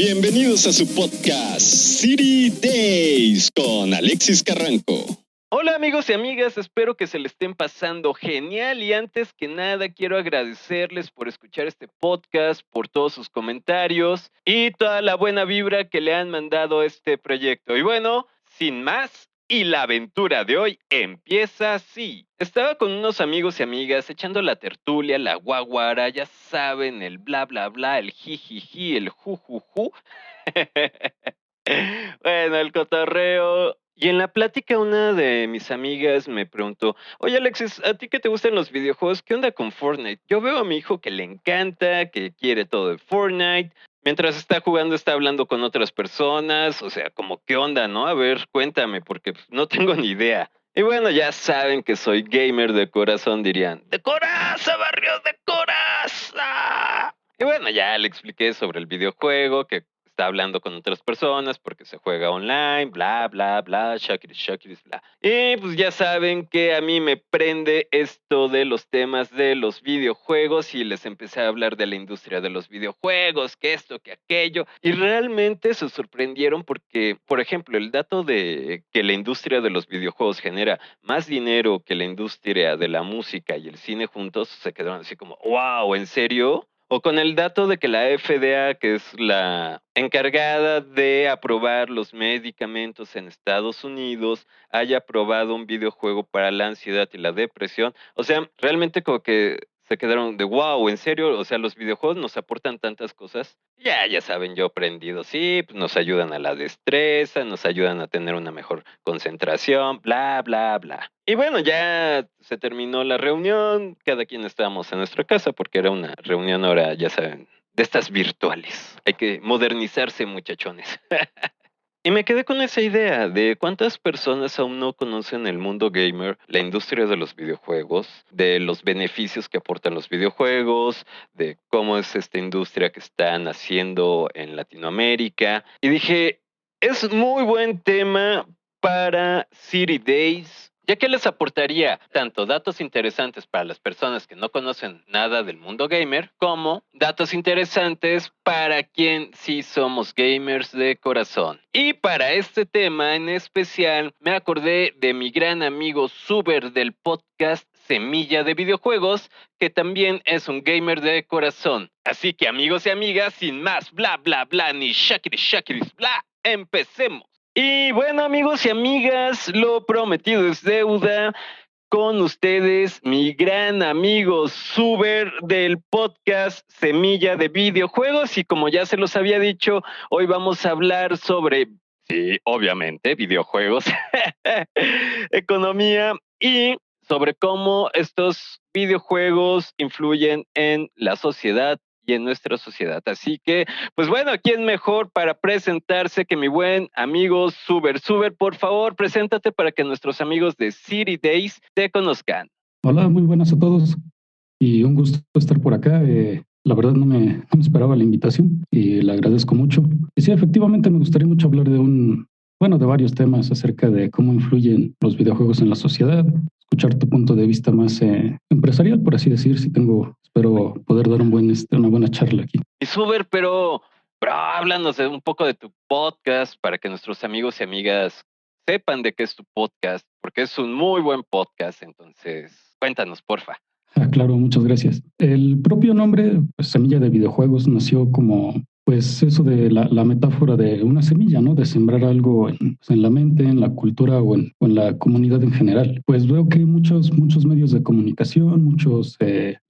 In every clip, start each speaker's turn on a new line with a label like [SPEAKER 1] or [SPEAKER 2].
[SPEAKER 1] Bienvenidos a su podcast City Days con Alexis Carranco.
[SPEAKER 2] Hola amigos y amigas, espero que se le estén pasando genial y antes que nada quiero agradecerles por escuchar este podcast, por todos sus comentarios y toda la buena vibra que le han mandado a este proyecto. Y bueno, sin más, y la aventura de hoy empieza así. Estaba con unos amigos y amigas echando la tertulia, la guaguara, ya saben, el bla bla bla, el jijiji, el jujuju. Bueno, el cotorreo. Y en la plática una de mis amigas me preguntó, oye Alexis, ¿a ti que te gustan los videojuegos? ¿Qué onda con Fortnite? Yo veo a mi hijo que le encanta, que quiere todo de Fortnite. Mientras está jugando está hablando con otras personas. O sea, como qué onda, ¿no? A ver, cuéntame, porque no tengo ni idea. Y bueno, ya saben que soy gamer de corazón, dirían. ¡De coraza, barrio, de coraza! Y bueno, ya le expliqué sobre el videojuego, que está hablando con otras personas porque se juega online, bla, bla, bla, shakiris, bla. Y pues ya saben que a mí me prende esto de los temas de los videojuegos y les empecé a hablar de la industria de los videojuegos, que esto, que aquello. Y realmente se sorprendieron porque, por ejemplo, el dato de que la industria de los videojuegos genera más dinero que la industria de la música y el cine juntos, se quedaron así como, wow, ¿en serio? O con el dato de que la FDA, que es la encargada de aprobar los medicamentos en Estados Unidos, haya aprobado un videojuego para la ansiedad y la depresión. O sea, realmente como que se quedaron de wow, ¿en serio? O sea, los videojuegos nos aportan tantas cosas. Ya saben, yo aprendido, sí, pues nos ayudan a la destreza, nos ayudan a tener una mejor concentración, bla, bla, bla. Y bueno, ya se terminó la reunión, cada quien estábamos en nuestra casa porque era una reunión ahora, ya saben, de estas virtuales. Hay que modernizarse, muchachones. Y me quedé con esa idea de cuántas personas aún no conocen el mundo gamer, la industria de los videojuegos, de los beneficios que aportan los videojuegos, de cómo es esta industria que están haciendo en Latinoamérica. Y dije, es muy buen tema para City Days, ya que les aportaría tanto datos interesantes para las personas que no conocen nada del mundo gamer, como datos interesantes para quien sí somos gamers de corazón. Y para este tema en especial, me acordé de mi gran amigo Suber del podcast Semilla de Videojuegos, que también es un gamer de corazón. Así que amigos y amigas, sin más bla bla bla ni shakiris bla, empecemos. Y bueno amigos y amigas, lo prometido es deuda. Con ustedes, mi gran amigo Suber del podcast Semilla de Videojuegos. Y como ya se los había dicho, hoy vamos a hablar sobre, sí, obviamente, videojuegos, economía y sobre cómo estos videojuegos influyen en la sociedad y en nuestra sociedad. Así que, pues bueno, ¿quién mejor para presentarse que mi buen amigo Suber? Suber, por favor, preséntate para que nuestros amigos de City Days te conozcan.
[SPEAKER 3] Hola, muy buenas a todos y un gusto estar por acá. La verdad no me esperaba la invitación y le agradezco mucho. Y sí, efectivamente me gustaría mucho hablar de varios temas acerca de cómo influyen los videojuegos en la sociedad, escuchar tu punto de vista más empresarial, por así decir, espero poder dar una buena charla aquí.
[SPEAKER 2] Y Suber, pero háblanos un poco de tu podcast para que nuestros amigos y amigas sepan de qué es tu podcast, porque es un muy buen podcast, entonces cuéntanos, porfa.
[SPEAKER 3] Claro, muchas gracias. El propio nombre, pues, Semilla de Videojuegos, nació como, pues, eso de la metáfora de una semilla, ¿no? De sembrar algo en la mente, en la cultura o en la comunidad en general. Pues veo que hay muchos medios de comunicación,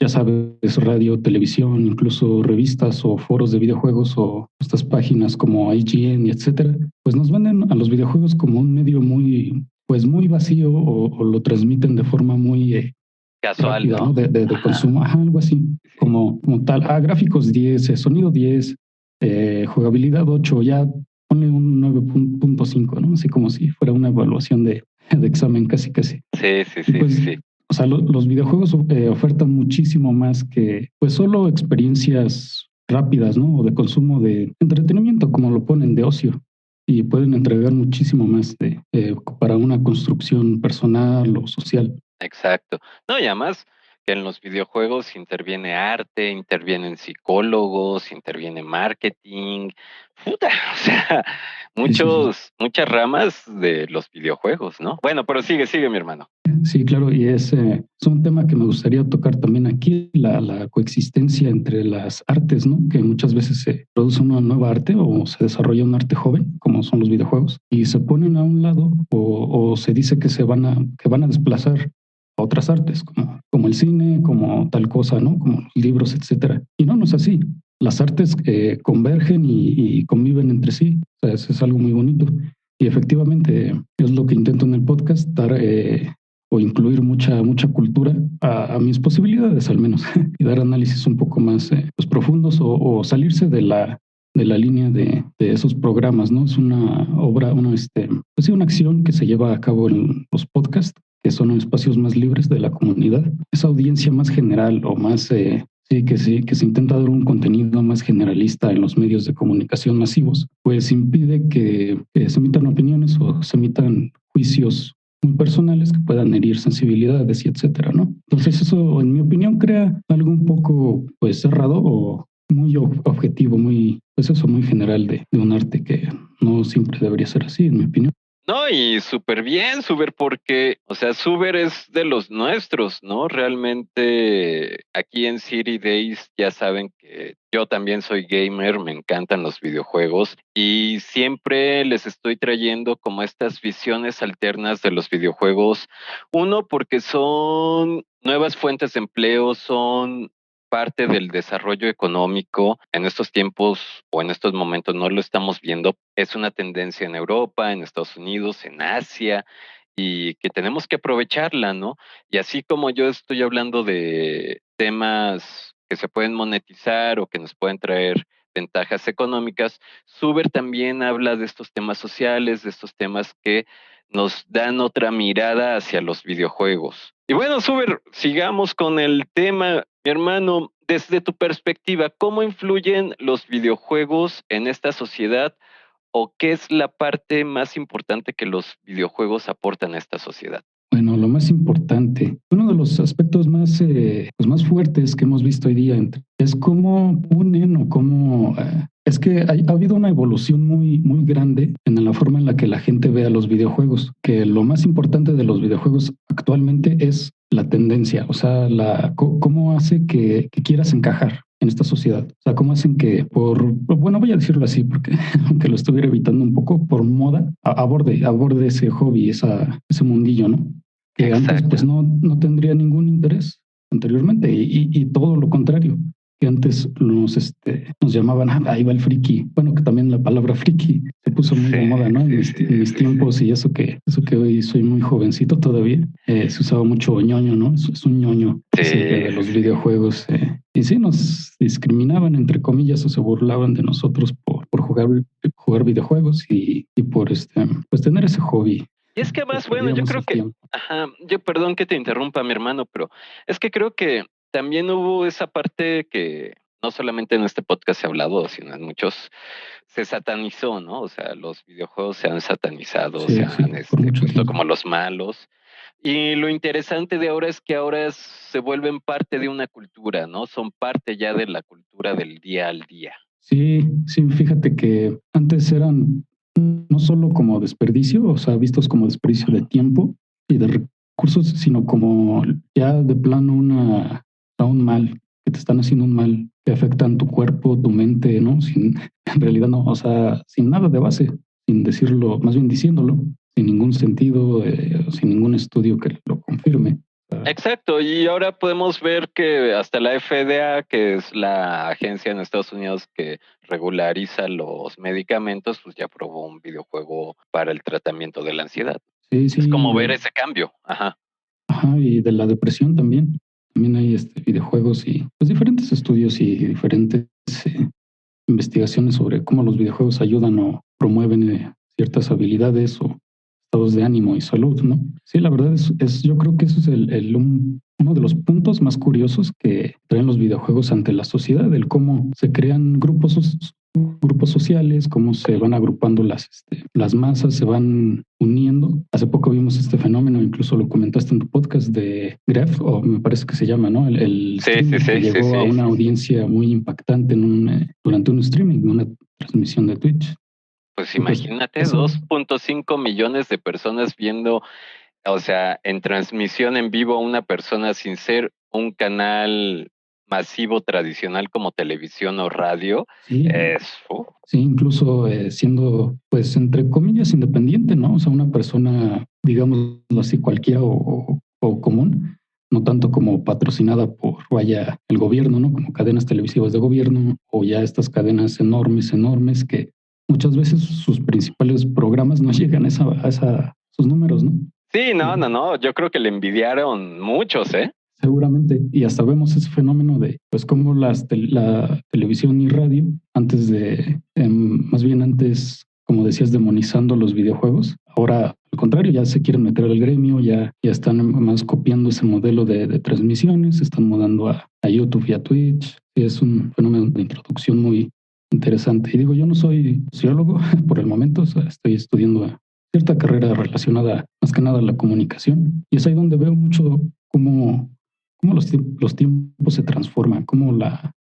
[SPEAKER 3] ya sabes, radio, televisión, incluso revistas o foros de videojuegos o estas páginas como IGN y etcétera, pues nos venden a los videojuegos como un medio muy vacío o lo transmiten de forma muy
[SPEAKER 2] casual,
[SPEAKER 3] rápida,
[SPEAKER 2] ¿no?
[SPEAKER 3] ¿no? De consumo, algo así, como tal. Gráficos 10, sonido 10, jugabilidad 8, ya ponle un 9.5, ¿no? Así como si fuera una evaluación de examen, casi.
[SPEAKER 2] Sí.
[SPEAKER 3] Pues, o sea, los videojuegos ofertan muchísimo más que, pues, solo experiencias rápidas, ¿no? O de consumo de entretenimiento, como lo ponen, de ocio. Y pueden entregar muchísimo más para una construcción personal o social.
[SPEAKER 2] Exacto. No, y además que en los videojuegos interviene arte, intervienen psicólogos, interviene marketing, puta, o sea,
[SPEAKER 3] Sí.
[SPEAKER 2] muchas ramas de los videojuegos, ¿no? Bueno, pero sigue, mi hermano.
[SPEAKER 3] Sí, claro, y es un tema que me gustaría tocar también aquí, la coexistencia entre las artes, ¿no? Que muchas veces se produce una nueva arte o se desarrolla un arte joven, como son los videojuegos, y se ponen a un lado o se dice que que van a desplazar a otras artes, como el cine, como tal cosa, ¿no? Como los libros, etcétera. Y no es así. Las artes convergen y conviven entre sí. O sea, eso es algo muy bonito. Y efectivamente es lo que intento en el podcast, dar o incluir mucha cultura a mis posibilidades al menos y dar análisis un poco más pues profundos o salirse de la línea de esos programas, ¿no? Es una obra, pues sí, una acción que se lleva a cabo en los podcasts, que son espacios más libres de la comunidad. Esa audiencia más general o más, sí, que se intenta dar un contenido más generalista en los medios de comunicación masivos, pues impide que se emitan opiniones o se emitan juicios muy personales que puedan herir sensibilidades y etcétera, ¿no? Entonces eso, en mi opinión, crea algo un poco, pues, cerrado o muy objetivo, muy, pues eso, muy general de un arte que no siempre debería ser así, en mi opinión.
[SPEAKER 2] No, y súper bien, Suber, porque, o sea, Suber es de los nuestros, ¿no? Realmente aquí en City Days ya saben que yo también soy gamer, me encantan los videojuegos y siempre les estoy trayendo como estas visiones alternas de los videojuegos. Uno, porque son nuevas fuentes de empleo, son parte del desarrollo económico. En estos tiempos o en estos momentos no lo estamos viendo. Es una tendencia en Europa, en Estados Unidos, en Asia, y que tenemos que aprovecharla, ¿no? Y así como yo estoy hablando de temas que se pueden monetizar o que nos pueden traer ventajas económicas, Suber también habla de estos temas sociales, de estos temas que nos dan otra mirada hacia los videojuegos. Y bueno, Suber, sigamos con el tema. Mi hermano, desde tu perspectiva, ¿cómo influyen los videojuegos en esta sociedad o qué es la parte más importante que los videojuegos aportan a esta sociedad?
[SPEAKER 3] Bueno, lo más importante, uno de los aspectos más, pues más fuertes que hemos visto hoy día es cómo unen o cómo es que ha habido una evolución muy grande en la forma en la que la gente ve a los videojuegos, que lo más importante de los videojuegos actualmente es la tendencia, o sea, cómo hace que quieras encajar en esta sociedad. O sea, cómo hacen que bueno, voy a decirlo así, porque aunque lo estuviera evitando un poco, por moda, aborde ese hobby, ese mundillo, ¿no? Que antes
[SPEAKER 2] Exacto.
[SPEAKER 3] pues no tendría ningún interés anteriormente y todo lo contrario, que antes nos llamaban, ahí va el friki. Bueno, que también la palabra friki se puso muy
[SPEAKER 2] Sí,
[SPEAKER 3] de moda, ¿no?
[SPEAKER 2] sí,
[SPEAKER 3] En
[SPEAKER 2] sí,
[SPEAKER 3] mis
[SPEAKER 2] sí, sí.
[SPEAKER 3] tiempos y eso que hoy soy muy jovencito todavía, se usaba mucho ñoño, ¿no? Es un ñoño, ese que
[SPEAKER 2] Sí,
[SPEAKER 3] de
[SPEAKER 2] sí,
[SPEAKER 3] los
[SPEAKER 2] sí.
[SPEAKER 3] videojuegos. Y sí, nos discriminaban, entre comillas, o se burlaban de nosotros por jugar videojuegos y por pues tener ese hobby
[SPEAKER 2] Y es que
[SPEAKER 3] que
[SPEAKER 2] más, bueno, yo
[SPEAKER 3] perdíamos
[SPEAKER 2] creo
[SPEAKER 3] el
[SPEAKER 2] que,
[SPEAKER 3] tiempo.
[SPEAKER 2] ajá, yo perdón que te interrumpa, mi hermano, pero es que creo que también hubo esa parte que no solamente en este podcast se ha hablado, sino en muchos se satanizó, ¿no? O sea, los videojuegos se han satanizado, se
[SPEAKER 3] Sí, sí,
[SPEAKER 2] han
[SPEAKER 3] por mucho
[SPEAKER 2] puesto
[SPEAKER 3] tiempo.
[SPEAKER 2] como los malos. Y lo interesante de ahora es que ahora se vuelven parte de una cultura, ¿no? Son parte ya de la cultura del día al día.
[SPEAKER 3] Sí, sí, fíjate que antes eran no solo como desperdicio, o sea, vistos como desperdicio de tiempo y de recursos, sino como ya de plano a un mal, que te están haciendo un mal, que afectan tu cuerpo, tu mente, ¿no? En realidad no, o sea, sin nada de base, sin decirlo, más bien diciéndolo, sin ningún sentido, sin ningún estudio que lo confirme.
[SPEAKER 2] Exacto, y ahora podemos ver que hasta la FDA, que es la agencia en Estados Unidos que regulariza los medicamentos, pues ya aprobó un videojuego para el tratamiento de la ansiedad.
[SPEAKER 3] Sí,
[SPEAKER 2] Es
[SPEAKER 3] sí,
[SPEAKER 2] como ver ese cambio. Ajá.
[SPEAKER 3] ajá, y de la depresión también. También hay videojuegos y pues diferentes estudios y diferentes investigaciones sobre cómo los videojuegos ayudan o promueven ciertas habilidades o estados de ánimo y salud, ¿no? Sí, la verdad yo creo que eso es uno de los puntos más curiosos que traen los videojuegos ante la sociedad, el cómo se crean grupos grupos sociales, cómo se van agrupando las masas, se van uniendo. Hace poco vimos este fenómeno, incluso lo comentaste en tu podcast de Gref, o me parece que se llama, ¿no? El
[SPEAKER 2] Sí, sí,
[SPEAKER 3] streamer que
[SPEAKER 2] sí, sí,
[SPEAKER 3] llegó a
[SPEAKER 2] sí.
[SPEAKER 3] una audiencia muy impactante durante un streaming, una transmisión de Twitch.
[SPEAKER 2] Pues
[SPEAKER 3] Y pues
[SPEAKER 2] imagínate,
[SPEAKER 3] eso,
[SPEAKER 2] 2.5 millones de personas viendo, o sea, en transmisión en vivo a una persona sin ser un canal masivo tradicional como televisión o radio,
[SPEAKER 3] sí,
[SPEAKER 2] es...
[SPEAKER 3] sí, incluso siendo, pues, entre comillas, independiente, ¿no? O sea, una persona, digámoslo así, cualquiera o común, no tanto como patrocinada por, vaya, el gobierno, ¿no? Como cadenas televisivas de gobierno o ya estas cadenas enormes, enormes, que muchas veces sus principales programas no llegan a esos números, ¿no?
[SPEAKER 2] Sí, no,
[SPEAKER 3] Y
[SPEAKER 2] no, no, yo creo que le envidiaron muchos, ¿eh?
[SPEAKER 3] seguramente, y hasta vemos ese fenómeno de, pues, cómo la televisión y radio, antes de, más bien antes, como decías, demonizando los videojuegos, ahora, al contrario, ya se quieren meter al gremio, ya están más copiando ese modelo de transmisiones, se están mudando a YouTube y a Twitch, y es un fenómeno de introducción muy interesante. Y digo, yo no soy sociólogo por el momento, o sea, estoy estudiando cierta carrera relacionada más que nada a la comunicación, y es ahí donde veo mucho cómo los tiempos se transforman, cómo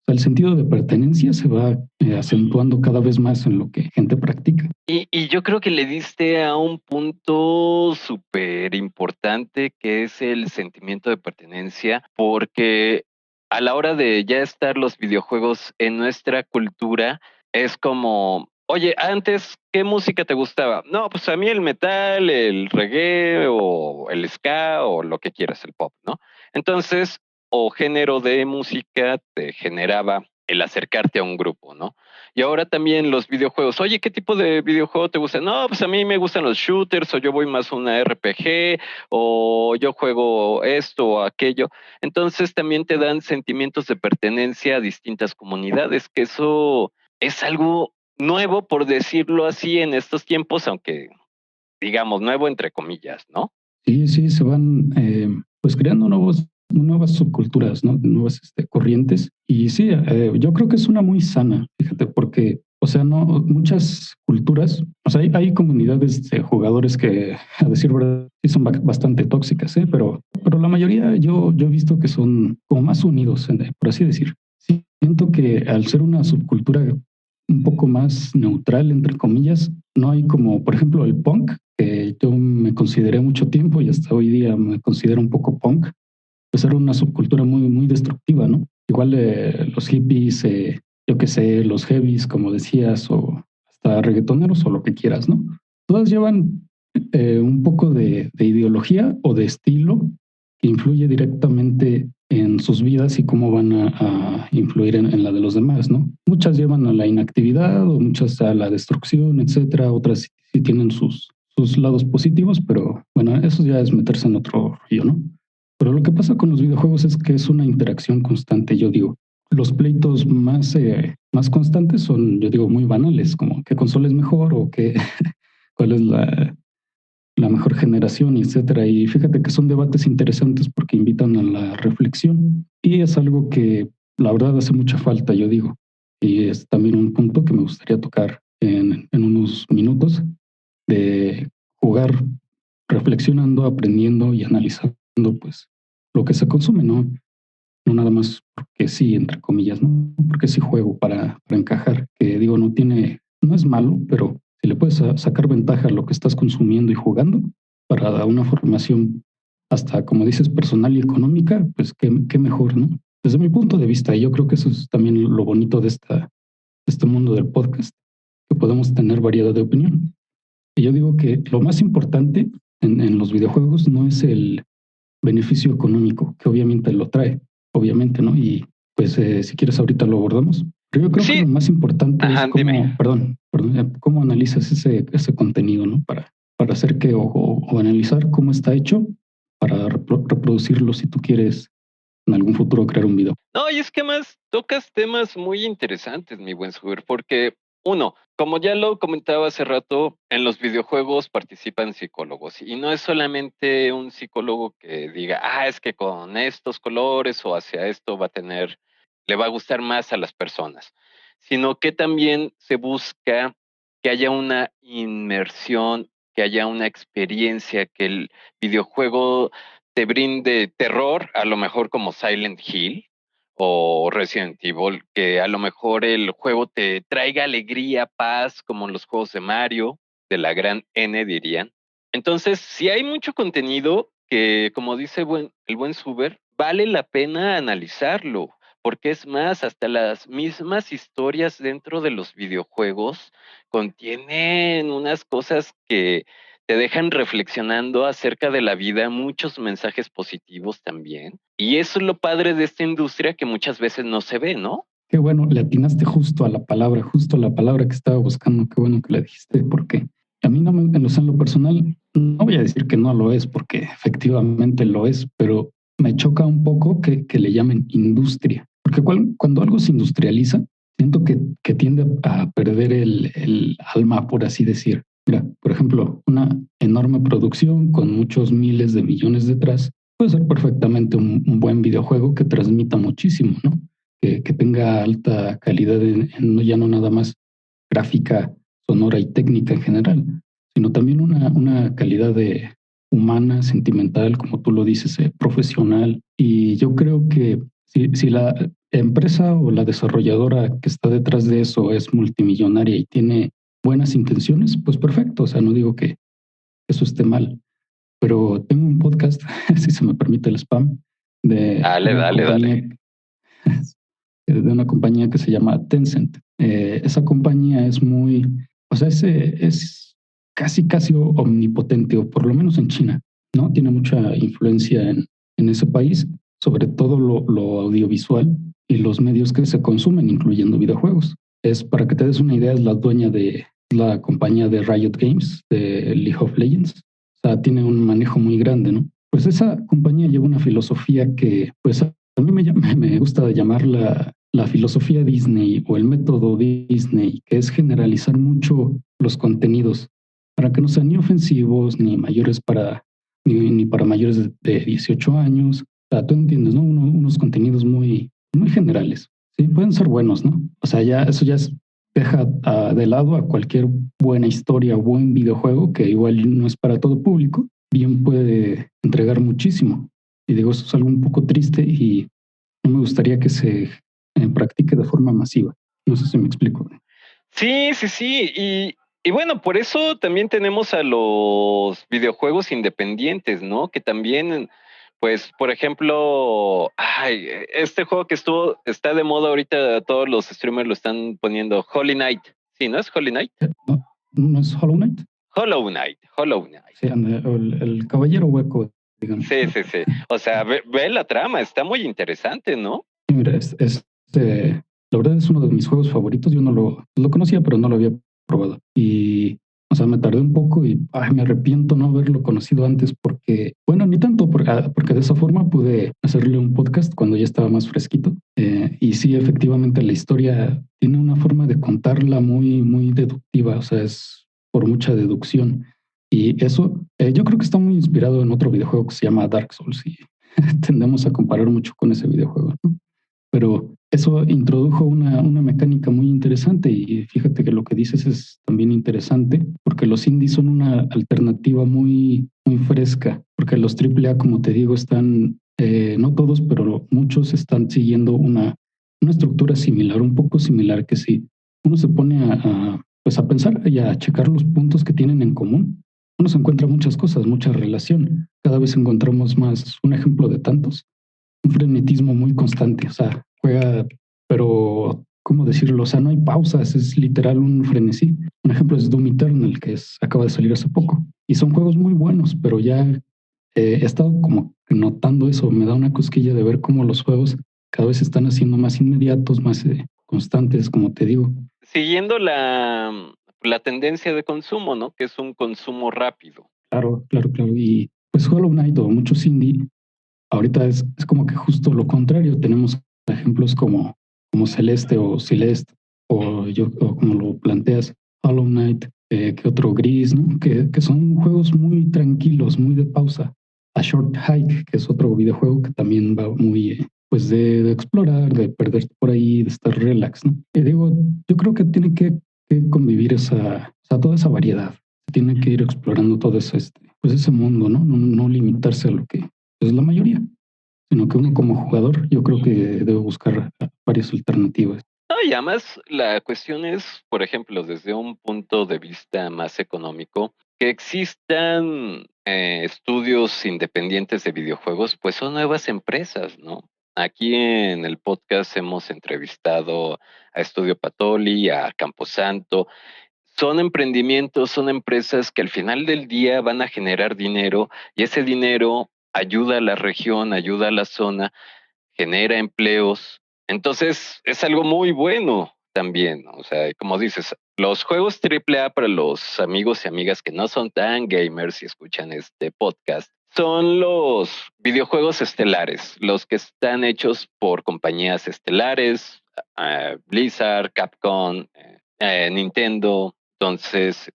[SPEAKER 3] el sentido de pertenencia se va acentuando cada vez más en lo que gente practica.
[SPEAKER 2] Y yo creo que le diste a un punto súper importante que es el sentimiento de pertenencia, porque a la hora de ya estar los videojuegos en nuestra cultura, es como, oye, antes, ¿qué música te gustaba? No, pues a mí el metal, el reggae o el ska o lo que quieras, el pop, ¿no? Entonces, o género de música te generaba el acercarte a un grupo, ¿no? Y ahora también los videojuegos. Oye, ¿qué tipo de videojuego te gusta? No, pues a mí me gustan los shooters, o yo voy más a una RPG, o yo juego esto o aquello. Entonces también te dan sentimientos de pertenencia a distintas comunidades, que eso es algo nuevo, por decirlo así, en estos tiempos, aunque digamos nuevo entre comillas, ¿no?
[SPEAKER 3] Sí, sí, se van pues creando nuevas subculturas, ¿no? Nuevas corrientes. Y sí, yo creo que es una muy sana, fíjate, porque, o sea, no, muchas culturas, o sea, hay comunidades de jugadores que, a decir verdad, sí son bastante tóxicas, ¿eh? Pero la mayoría yo he visto que son como más unidos, por así decir. Siento que al ser una subcultura un poco más neutral, entre comillas, no hay como, por ejemplo, el punk, que yo me consideré mucho tiempo y hasta hoy día me considero un poco punk, pues era una subcultura muy destructiva, ¿no? Igual los hippies, yo qué sé, los heavies, como decías, o hasta reggaetoneros o lo que quieras, ¿no? Todas llevan un poco de ideología o de estilo que influye directamente en sus vidas y cómo van a influir en la de los demás, ¿no? Muchas llevan a la inactividad o muchas a la destrucción, etcétera. Otras sí tienen sus lados positivos, pero bueno, eso ya es meterse en otro río, ¿no? Pero lo que pasa con los videojuegos es que es una interacción constante, yo digo. Los pleitos más constantes son, yo digo, muy banales, como qué consola es mejor o qué, cuál es la mejor generación, etcétera. Y fíjate que son debates interesantes porque invitan a la reflexión y es algo que la verdad hace mucha falta, yo digo. Y es también un punto que me gustaría tocar en unos minutos de jugar reflexionando, aprendiendo y analizando pues lo que se consume, ¿no? No nada más porque sí, entre comillas, ¿no? Porque sí juego para encajar, que digo, no es malo, pero si le puedes sacar ventaja a lo que estás consumiendo y jugando para una formación hasta, como dices, personal y económica, pues qué mejor, ¿no? Desde mi punto de vista, y yo creo que eso es también lo bonito de este mundo del podcast, que podemos tener variedad de opinión. Y yo digo que lo más importante en los videojuegos no es el beneficio económico, que obviamente lo trae, obviamente, ¿no? Y pues si quieres ahorita lo abordamos. Pero yo creo que
[SPEAKER 2] Sí,
[SPEAKER 3] lo más importante es
[SPEAKER 2] ajá, dime.
[SPEAKER 3] cómo analizas ese contenido, ¿no? Para hacer que o analizar cómo está hecho para reproducirlo si tú quieres en algún futuro crear un video.
[SPEAKER 2] No, y es que más tocas temas muy interesantes, mi buen Suber, porque uno, como ya lo comentaba hace rato, en los videojuegos participan psicólogos y no es solamente un psicólogo que diga, ah, es que con estos colores o hacia esto va a tener, le va a gustar más a las personas, sino que también se busca que haya una inmersión, que haya una experiencia, que el videojuego te brinde terror, a lo mejor como Silent Hill o Resident Evil, que a lo mejor el juego te traiga alegría, paz, como los juegos de Mario, de la gran N dirían. Entonces, si hay mucho contenido que, como dice el buen Suber, vale la pena analizarlo, porque es más, hasta las mismas historias dentro de los videojuegos contienen unas cosas que te dejan reflexionando acerca de la vida, muchos mensajes positivos también. Y eso es lo padre de esta industria que muchas veces no se ve, ¿no?
[SPEAKER 3] Qué bueno, le atinaste justo a la palabra que estaba buscando. Qué bueno que la dijiste, porque a mí no me, en lo personal, no voy a decir que no lo es, porque efectivamente lo es, pero me choca un poco que le llamen industria, porque cuando algo se industrializa, siento que tiende a perder el alma, por así decir. Mira, por ejemplo, una enorme producción con muchos miles de millones detrás puede ser perfectamente un buen videojuego que transmita muchísimo, ¿no? Que tenga alta calidad ya no nada más gráfica, sonora y técnica en general, sino también una calidad de humana, sentimental, como tú lo dices, profesional. Y yo creo que si la empresa o la desarrolladora que está detrás de eso es multimillonaria y tiene buenas intenciones, pues perfecto. O sea, no digo que eso esté mal, pero tengo un podcast, si se me permite el spam, de una compañía de una compañía que se llama Tencent. Esa compañía es muy, o sea, es casi omnipotente, o por lo menos en China, ¿no? Tiene mucha influencia en ese país, sobre todo lo audiovisual y los medios que se consumen, incluyendo videojuegos. Es, para que te des una idea, es la dueña de la compañía de Riot Games, de League of Legends. O sea, tiene un manejo muy grande, ¿no? Pues esa compañía lleva una filosofía que, pues, a mí me gusta llamar la filosofía Disney o el método Disney, que es generalizar mucho los contenidos para que no sean ni ofensivos ni mayores ni para mayores de 18 años. O sea, tú entiendes, ¿no? Unos contenidos muy generales. Sí, pueden ser buenos, ¿no? O sea, eso ya deja de lado a cualquier buena historia o buen videojuego que igual no es para todo público, bien puede entregar muchísimo. Y digo, eso es algo un poco triste y no me gustaría que se practique de forma masiva. No sé si me explico.
[SPEAKER 2] Sí, sí, sí. Y bueno, por eso también tenemos a los videojuegos independientes, ¿no? Que también, pues, por ejemplo, este juego que está de moda ahorita, todos los streamers lo están poniendo, Hollow Knight. Sí, ¿no es Hollow Knight?
[SPEAKER 3] ¿No es Hollow Knight?
[SPEAKER 2] Hollow Knight.
[SPEAKER 3] Sí, el caballero hueco, digamos.
[SPEAKER 2] Sí, sí, sí. O sea, ve la trama, está muy interesante, ¿no?
[SPEAKER 3] Sí, mira, la verdad es uno de mis juegos favoritos. Yo no lo conocía, pero no lo había probado. Y, o sea, me tardé un poco y me arrepiento no haberlo conocido antes porque, bueno, ni tanto, porque de esa forma pude hacerle un podcast cuando ya estaba más fresquito. Y sí, efectivamente, la historia tiene una forma de contarla muy deductiva, o sea, es por mucha deducción. Y eso, yo creo que está muy inspirado en otro videojuego que se llama Dark Souls y tendemos a comparar mucho con ese videojuego, ¿no? Pero eso introdujo una mecánica muy interesante y fíjate que lo que dices es también interesante porque los indies son una alternativa muy fresca, porque los AAA, como te digo, están, no todos, pero muchos están siguiendo una estructura similar, un poco similar, que si uno se pone pues a pensar y a checar los puntos que tienen en común, uno se encuentra muchas cosas, mucha relación. Cada vez encontramos más, un ejemplo de tantos, un frenetismo muy constante, o sea, juega, pero, ¿cómo decirlo? O sea, no hay pausas, es literal un frenesí. Un ejemplo es Doom Eternal, acaba de salir hace poco, y son juegos muy buenos, pero ya he estado como notando eso, me da una cosquilla de ver cómo los juegos cada vez se están haciendo más inmediatos, más constantes, como te digo.
[SPEAKER 2] Siguiendo la tendencia de consumo, ¿no? Que es un consumo rápido.
[SPEAKER 3] Claro. Y pues Hollow Knight o muchos indie ahorita es como que justo lo contrario. Tenemos ejemplos como Celeste o Celeste, o como lo planteas, Hollow Knight, que otro Gris, ¿no? Que son juegos muy tranquilos, muy de pausa. A Short Hike, que es otro videojuego que también va muy, pues de explorar, de perderte por ahí, de estar relax, ¿no? Y digo, yo creo que tiene que convivir o sea, toda esa variedad. Tiene que ir explorando todo ese, pues ese mundo, ¿no? No limitarse a lo que es la mayoría, sino que uno como jugador, yo creo que debe buscar varias alternativas.
[SPEAKER 2] No, y además la cuestión es, por ejemplo, desde un punto de vista más económico, que existan estudios independientes de videojuegos, pues son nuevas empresas, ¿no? Aquí en el podcast hemos entrevistado a Estudio Patoli, a Camposanto. Son emprendimientos, son empresas que al final del día van a generar dinero y ese dinero ayuda a la región, ayuda a la zona, genera empleos. Entonces, es algo muy bueno también, ¿no? O sea, como dices, los juegos AAA para los amigos y amigas que no son tan gamers y escuchan este podcast, son los videojuegos estelares, los que están hechos por compañías estelares, Blizzard, Capcom, Nintendo. Entonces,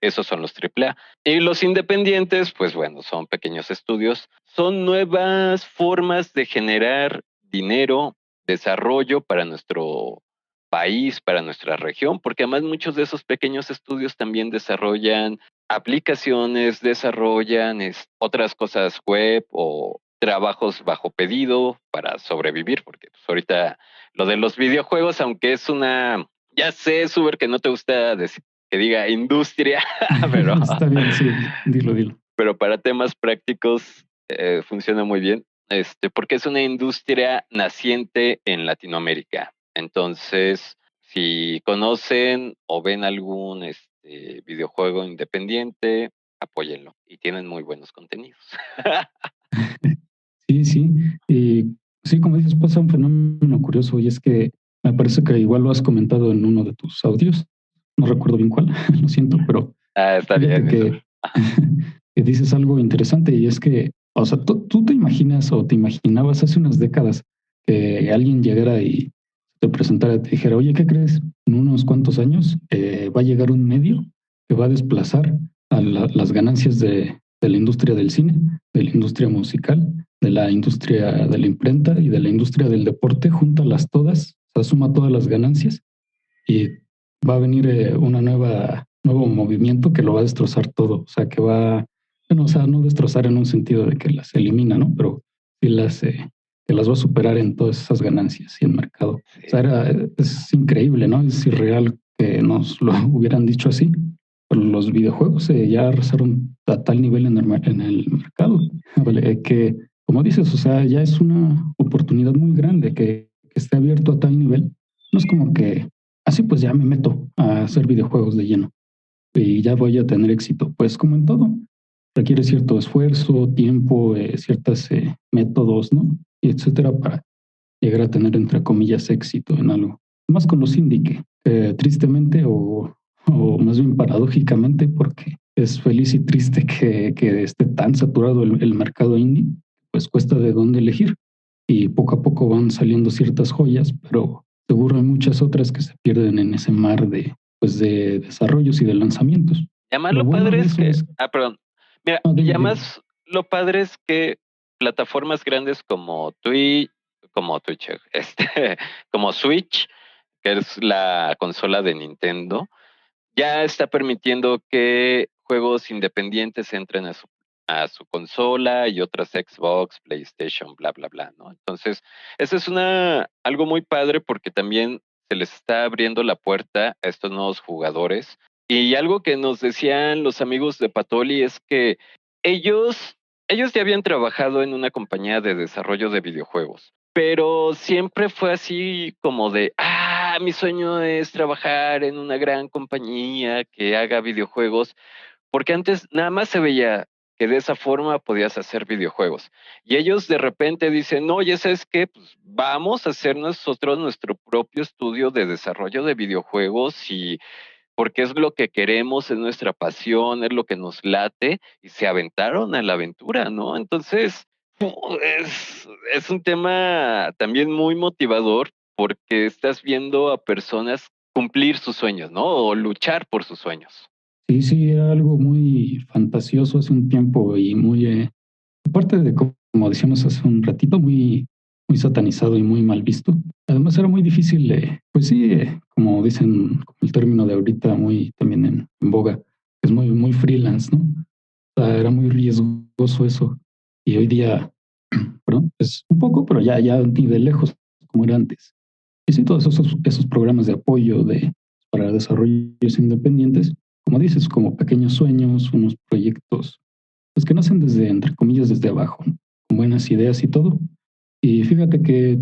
[SPEAKER 2] esos son los AAA. Y los independientes, pues bueno, son pequeños estudios, son nuevas formas de generar dinero, desarrollo para nuestro país, para nuestra región, porque además muchos de esos pequeños estudios también desarrollan aplicaciones, desarrollan otras cosas web o trabajos bajo pedido para sobrevivir, porque pues, ahorita lo de los videojuegos, aunque es una, ya sé, Suber, que no te gusta decir que diga industria, pero,
[SPEAKER 3] Está bien, sí, dilo.
[SPEAKER 2] pero para temas prácticos funciona muy bien, porque es una industria naciente en Latinoamérica. Entonces, si conocen o ven algún videojuego independiente, apóyenlo y tienen muy buenos contenidos.
[SPEAKER 3] Sí. Y sí, como dices, pasa un fenómeno curioso y es que me parece que igual lo has comentado en uno de tus audios. No recuerdo bien cuál, lo siento, pero
[SPEAKER 2] Está
[SPEAKER 3] fíjate
[SPEAKER 2] bien eso.
[SPEAKER 3] que dices algo interesante y es que, o sea, tú te imaginas o te imaginabas hace unas décadas que alguien llegara y te presentara y te dijera, oye, ¿qué crees? En unos cuantos años va a llegar un medio que va a desplazar a las ganancias de la industria del cine, de la industria musical, de la industria de la imprenta y de la industria del deporte, júntalas todas, o sea, suma todas las ganancias y va a venir nuevo movimiento que lo va a destrozar todo. O sea, que va, bueno, o sea, no destrozar en un sentido de que las elimina, ¿no? Pero sí que las va a superar en todas esas ganancias y en mercado.
[SPEAKER 2] Sí.
[SPEAKER 3] O sea, es increíble, ¿no? Es irreal que nos lo hubieran dicho así. Pero los videojuegos ya arrasaron a tal nivel en el mercado. Vale, que, como dices, o sea, ya es una oportunidad muy grande que esté abierto a tal nivel. No es como que así pues ya me meto a hacer videojuegos de lleno y ya voy a tener éxito. Pues como en todo, requiere cierto esfuerzo, tiempo, ciertos métodos, ¿no? Y etcétera para llegar a tener, entre comillas, éxito en algo. Más con los indie que tristemente o más bien paradójicamente, porque es feliz y triste que esté tan saturado el mercado indie, pues cuesta de dónde elegir. Y poco a poco van saliendo ciertas joyas, pero seguro hay muchas otras que se pierden en ese mar pues de desarrollos y de lanzamientos.
[SPEAKER 2] Y además
[SPEAKER 3] Lo
[SPEAKER 2] lo
[SPEAKER 3] bueno
[SPEAKER 2] padre
[SPEAKER 3] de
[SPEAKER 2] es
[SPEAKER 3] eso
[SPEAKER 2] que,
[SPEAKER 3] es...
[SPEAKER 2] perdón, mira,
[SPEAKER 3] No,
[SPEAKER 2] y
[SPEAKER 3] dime.
[SPEAKER 2] además lo padre es que plataformas grandes como Twitch, como Switch, que es la consola de Nintendo, ya está permitiendo que juegos independientes entren a su consola y otras Xbox, PlayStation, bla, bla, bla, ¿no? Entonces, eso es algo muy padre porque también se les está abriendo la puerta a estos nuevos jugadores. Y algo que nos decían los amigos de Patoli es que ellos, ellos ya habían trabajado en una compañía de desarrollo de videojuegos, pero siempre fue así como de, mi sueño es trabajar en una gran compañía que haga videojuegos, porque antes nada más se veía que de esa forma podías hacer videojuegos. Y ellos de repente dicen, no, ya sabes qué, pues vamos a hacer nosotros nuestro propio estudio de desarrollo de videojuegos y porque es lo que queremos, es nuestra pasión, es lo que nos late, y se aventaron a la aventura, ¿no? Entonces, es un tema también muy motivador porque estás viendo a personas cumplir sus sueños, ¿no? O luchar por sus sueños.
[SPEAKER 3] Sí, era algo muy fantasioso hace un tiempo y muy, aparte de como decíamos hace un ratito, muy muy satanizado y muy mal visto. Además era muy difícil, pues sí, como dicen, como el término de ahorita muy también en boga, es muy, muy freelance, ¿no? O sea, era muy riesgoso eso. Y hoy día, perdón, es un poco, pero ya ni de lejos como era antes. Y sí, todos esos programas de apoyo para desarrollos independientes, como dices, como pequeños sueños, unos proyectos, pues que nacen desde, entre comillas, desde abajo, ¿no? Con buenas ideas y todo. Y fíjate que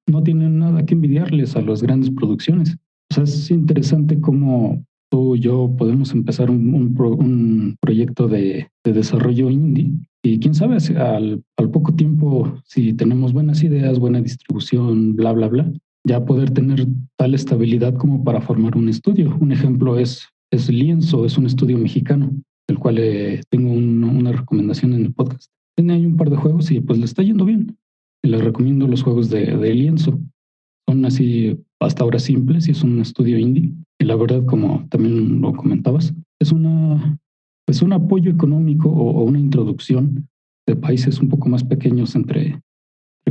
[SPEAKER 3] no tienen nada que envidiarles a las grandes producciones. O sea, es interesante cómo tú y yo podemos empezar un proyecto de desarrollo indie y quién sabe, al poco tiempo, si tenemos buenas ideas, buena distribución, bla, bla, bla, ya poder tener tal estabilidad como para formar un estudio. Un ejemplo es Lienzo, es un estudio mexicano, del cual tengo una recomendación en el podcast. Tiene ahí un par de juegos y pues le está yendo bien. Y les recomiendo los juegos de Lienzo. Son así hasta ahora simples y es un estudio indie. Y la verdad, como también lo comentabas, es pues un apoyo económico o una introducción de países un poco más pequeños, entre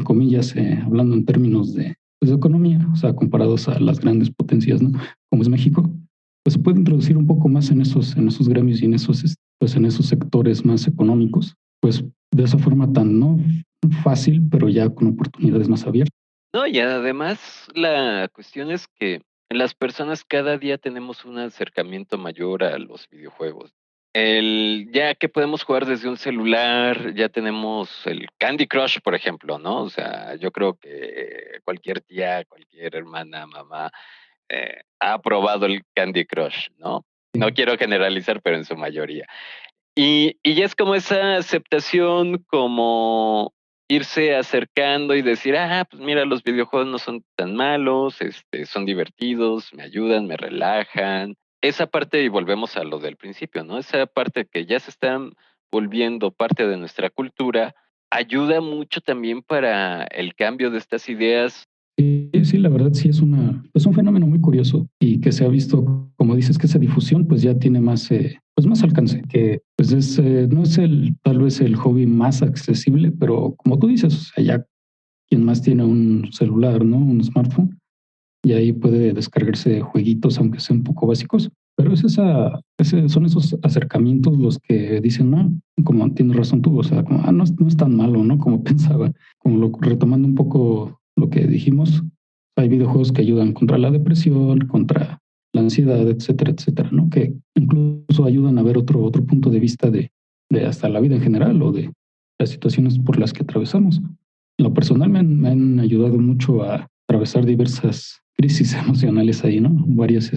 [SPEAKER 3] comillas, hablando en términos pues, de economía, o sea, comparados a las grandes potencias, ¿no? Como es México, pues se puede introducir un poco más en esos gremios y pues en esos sectores más económicos, pues de esa forma tan no fácil, pero ya con oportunidades más abiertas.
[SPEAKER 2] No, y además la cuestión es que las personas cada día tenemos un acercamiento mayor a los videojuegos. Ya que podemos jugar desde un celular, ya tenemos el Candy Crush, por ejemplo, ¿no? O sea, yo creo que cualquier tía, cualquier hermana, mamá, ha probado el Candy Crush, ¿no? No quiero generalizar, pero en su mayoría. Y ya es como esa aceptación, como irse acercando y decir, pues mira, los videojuegos no son tan malos, son divertidos, me ayudan, me relajan. Esa parte, y volvemos a lo del principio, ¿no? Esa parte que ya se están volviendo parte de nuestra cultura, ayuda mucho también para el cambio de estas ideas.
[SPEAKER 3] Sí, la verdad sí es un fenómeno muy curioso y que se ha visto, como dices, que esa difusión pues ya tiene pues más alcance, que pues no es tal vez el hobby más accesible, pero como tú dices, o sea, ya quien más tiene un celular, ¿no? Un smartphone, y ahí puede descargarse jueguitos, aunque sean un poco básicos. Pero son esos acercamientos los que dicen, no, como tienes razón tú, o sea, como, no es tan malo, ¿no? Como pensaba, retomando un poco lo que dijimos, hay videojuegos que ayudan contra la depresión, contra la ansiedad, etcétera, etcétera, ¿no? Que incluso ayudan a ver otro punto de vista de hasta la vida en general o de las situaciones por las que atravesamos. En lo personal me han ayudado mucho a atravesar diversas crisis emocionales ahí, ¿no? Varios,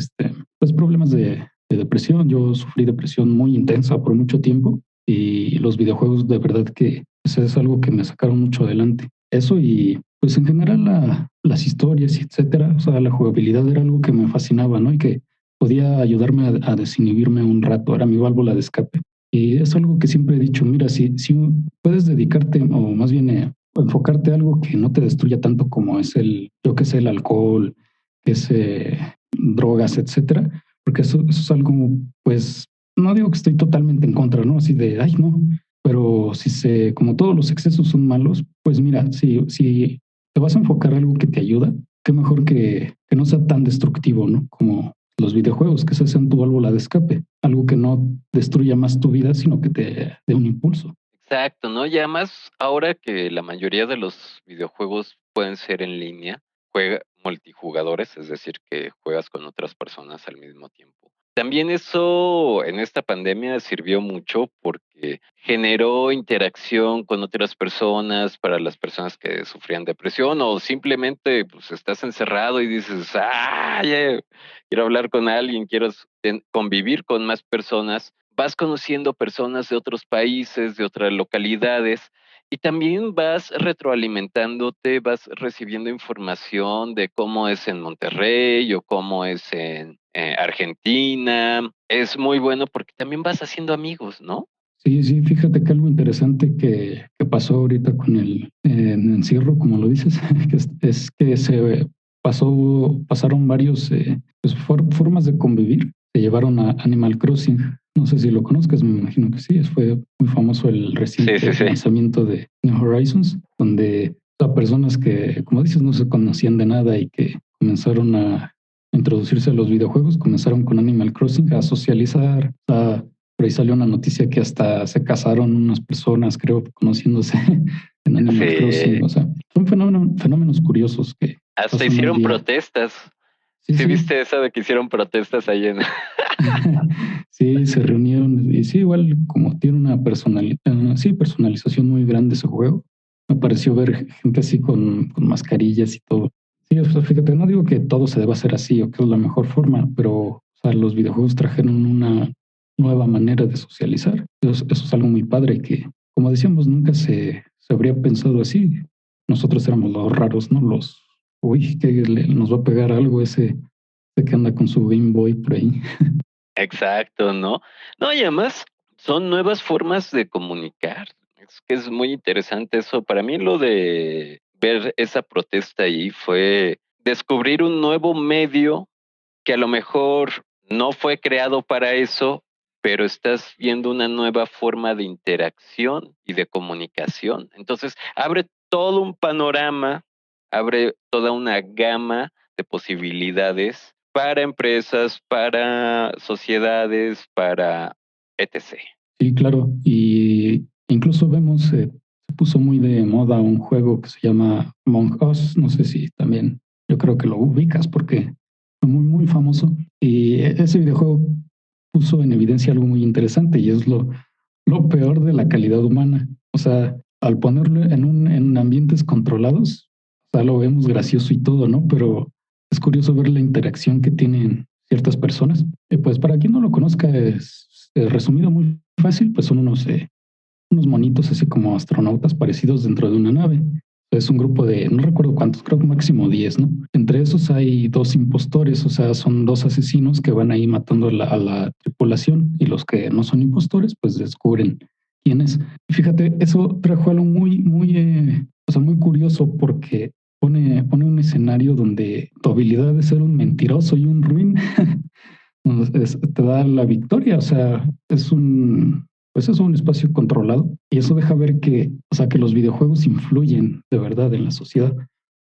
[SPEAKER 3] pues problemas de depresión. Yo sufrí depresión muy intensa por mucho tiempo y los videojuegos de verdad que pues, es algo que me sacaron mucho adelante. Eso y pues en general las historias, etcétera, o sea, la jugabilidad era algo que me fascinaba, ¿no? Y que podía ayudarme a desinhibirme un rato, era mi válvula de escape. Y es algo que siempre he dicho, mira, si puedes dedicarte, o más bien enfocarte a algo que no te destruya tanto como es yo que sé, el alcohol, que es drogas, etcétera, porque eso es algo, pues, no digo que estoy totalmente en contra, ¿no? Así de, ay, no, pero como todos los excesos son malos, pues mira, si te vas a enfocar a algo que te ayuda, qué mejor que no sea tan destructivo, ¿no? Como los videojuegos, que esa sean tu válvula de escape, algo que no destruya más tu vida, sino que te dé un impulso.
[SPEAKER 2] Exacto, ¿no? Y además, ahora que la mayoría de los videojuegos pueden ser en línea, juega multijugadores, es decir, que juegas con otras personas al mismo tiempo. También eso en esta pandemia sirvió mucho porque generó interacción con otras personas para las personas que sufrían depresión o simplemente pues estás encerrado y dices, quiero hablar con alguien, quiero convivir con más personas. Vas conociendo personas de otros países, de otras localidades, y también vas retroalimentándote, vas recibiendo información de cómo es en Monterrey o cómo es en Argentina. Es muy bueno porque también vas haciendo amigos, ¿no?
[SPEAKER 3] Sí, fíjate que algo interesante que pasó ahorita con el encierro, como lo dices, es que pasaron varios pues, formas de convivir. Se llevaron a Animal Crossing. No sé si lo conozcas, me imagino que sí. Fue muy famoso el reciente
[SPEAKER 2] Sí.
[SPEAKER 3] lanzamiento de New Horizons, donde a personas que, como dices, no se conocían de nada y que comenzaron a introducirse a los videojuegos, comenzaron con Animal Crossing a socializar. Por ahí salió una noticia que hasta se casaron unas personas, creo, conociéndose en Animal Crossing.
[SPEAKER 2] Sí,
[SPEAKER 3] O sea, son fenómenos curiosos que
[SPEAKER 2] hasta
[SPEAKER 3] pasan hoy
[SPEAKER 2] hicieron
[SPEAKER 3] día.
[SPEAKER 2] protestas.
[SPEAKER 3] Sí,
[SPEAKER 2] ¿Sí
[SPEAKER 3] sí.
[SPEAKER 2] viste eso de que hicieron protestas ahí en...
[SPEAKER 3] Sí, se reunieron y sí, igual como tiene una sí, personalización muy grande ese juego. Me pareció ver gente así con mascarillas y todo. Sí, o sea, fíjate, no digo que todo se deba hacer así o que es la mejor forma, pero o sea, los videojuegos trajeron una nueva manera de socializar. Eso es algo muy padre que, como decíamos, nunca se habría pensado así. Nosotros éramos los raros, ¿no? Uy, que nos va a pegar algo ese que anda con su Game Boy por ahí.
[SPEAKER 2] Exacto, ¿no? No, y además son nuevas formas de comunicar. Es que es muy interesante eso. Para mí lo de ver esa protesta ahí fue descubrir un nuevo medio que a lo mejor no fue creado para eso, pero estás viendo una nueva forma de interacción y de comunicación. Entonces, abre todo un panorama, abre toda una gama de posibilidades para empresas, para sociedades, para etc.
[SPEAKER 3] Sí, claro. Y incluso vemos, se puso muy de moda un juego que se llama Among Us. No sé si también, yo creo que lo ubicas porque fue muy, muy famoso. Y ese videojuego puso en evidencia algo muy interesante y es lo peor de la calidad humana. O sea, al ponerlo en ambientes controlados, o sea, lo vemos gracioso y todo, ¿no? Pero es curioso ver la interacción que tienen ciertas personas. Pues para quien no lo conozca, es resumido muy fácil, pues son unos monitos así como astronautas parecidos dentro de una nave. Es un grupo de, no recuerdo cuántos, creo que máximo 10, ¿no? Entre esos hay dos impostores, o sea, son dos asesinos que van ahí matando a la tripulación y los que no son impostores, pues descubren quién es. Y fíjate, eso trajo algo muy, muy, o sea, muy curioso porque pone un escenario donde tu habilidad de ser un mentiroso y un ruin te da la victoria, o sea, pues es un espacio controlado y eso deja ver que, o sea, que los videojuegos influyen de verdad en la sociedad.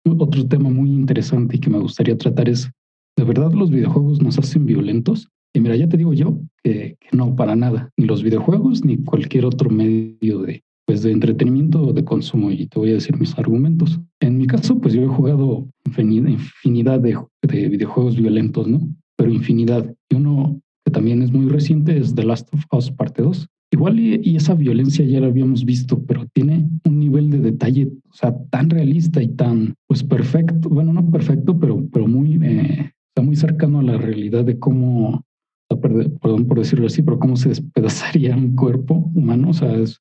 [SPEAKER 3] Otro tema muy interesante y que me gustaría tratar es, ¿de verdad los videojuegos nos hacen violentos? Y mira, ya te digo yo que no, para nada, ni los videojuegos ni cualquier otro medio pues de entretenimiento o de consumo. Y te voy a decir mis argumentos. En mi caso, pues yo he jugado infinidad de videojuegos violentos, ¿no? Pero infinidad. Y uno que también es muy reciente es The Last of Us Parte 2. Igual y esa violencia ya la habíamos visto, pero tiene un nivel de detalle, o sea, tan realista y tan, pues perfecto, bueno, no perfecto, pero muy, está muy cercano a la realidad de cómo, perdón por decirlo así, pero cómo se despedazaría un cuerpo humano, o sea, es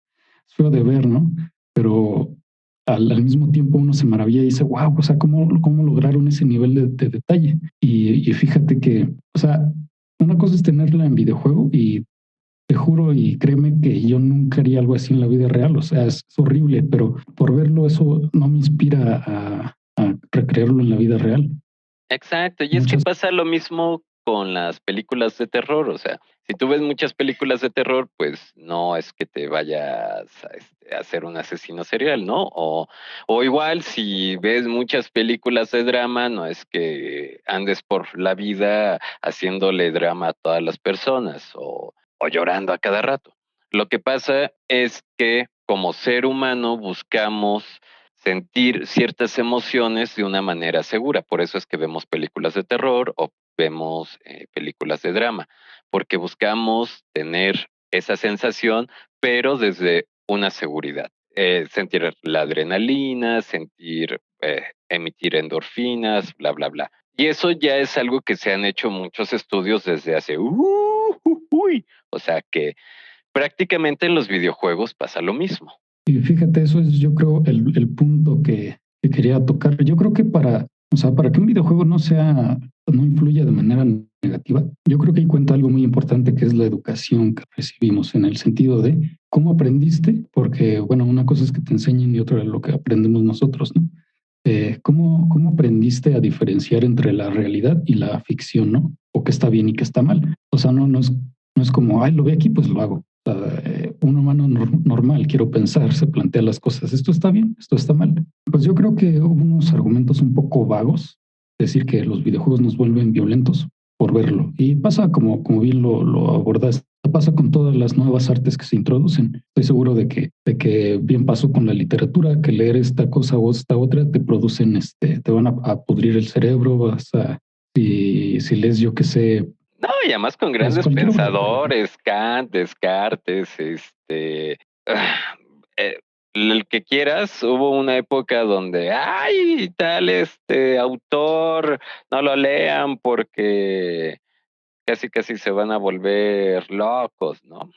[SPEAKER 3] feo de ver, ¿no? Pero al mismo tiempo uno se maravilla y dice, wow, o sea, ¿cómo lograron ese nivel de detalle? Y fíjate que, o sea, una cosa es tenerla en videojuego y te juro y créeme que yo nunca haría algo así en la vida real, o sea, es horrible, pero por verlo eso no me inspira a recrearlo en la vida real.
[SPEAKER 2] Exacto, y es que
[SPEAKER 3] Muchas,
[SPEAKER 2] pasa lo mismo con las películas de terror, o sea, si tú ves muchas películas de terror, pues no es que te vayas a ser un asesino serial, ¿no? O igual si ves muchas películas de drama, no es que andes por la vida haciéndole drama a todas las personas o llorando a cada rato. Lo que pasa es que como ser humano buscamos sentir ciertas emociones de una manera segura. Por eso es que vemos películas de terror o vemos películas de drama, porque buscamos tener esa sensación, pero desde una seguridad. Sentir la adrenalina, emitir endorfinas, bla, bla, bla. Y eso ya es algo que se han hecho muchos estudios desde hace, o sea que prácticamente en los videojuegos pasa lo mismo.
[SPEAKER 3] y fíjate, eso es yo creo el punto que quería tocar. Yo creo que o sea, para que un videojuego no influya de manera negativa, yo creo que ahí cuenta algo muy importante que es la educación que recibimos en el sentido de cómo aprendiste, porque bueno, una cosa es que te enseñen y otra es lo que aprendemos nosotros, ¿no? ¿Cómo aprendiste a diferenciar entre la realidad y la ficción, ¿no? O qué está bien y qué está mal. O sea, no es como, ay, lo ve aquí, pues lo hago. Un humano normal, quiero pensar, se plantea las cosas. ¿Esto está bien? ¿Esto está mal? Pues yo creo que hubo unos argumentos un poco vagos, decir que los videojuegos nos vuelven violentos por verlo. Y pasa como bien lo abordaste, pasa con todas las nuevas artes que se introducen. Estoy seguro de que bien pasó con la literatura, que leer esta cosa o esta otra te producen, te van a pudrir el cerebro, si lees, yo qué sé,
[SPEAKER 2] No, y además con
[SPEAKER 3] pues
[SPEAKER 2] grandes
[SPEAKER 3] cualquier obra, por ejemplo.
[SPEAKER 2] pensadores, Kant, Descartes, ah, eh, el que quieras, hubo una época donde, ay, tal autor, no lo lean porque casi casi se van a volver locos, ¿no?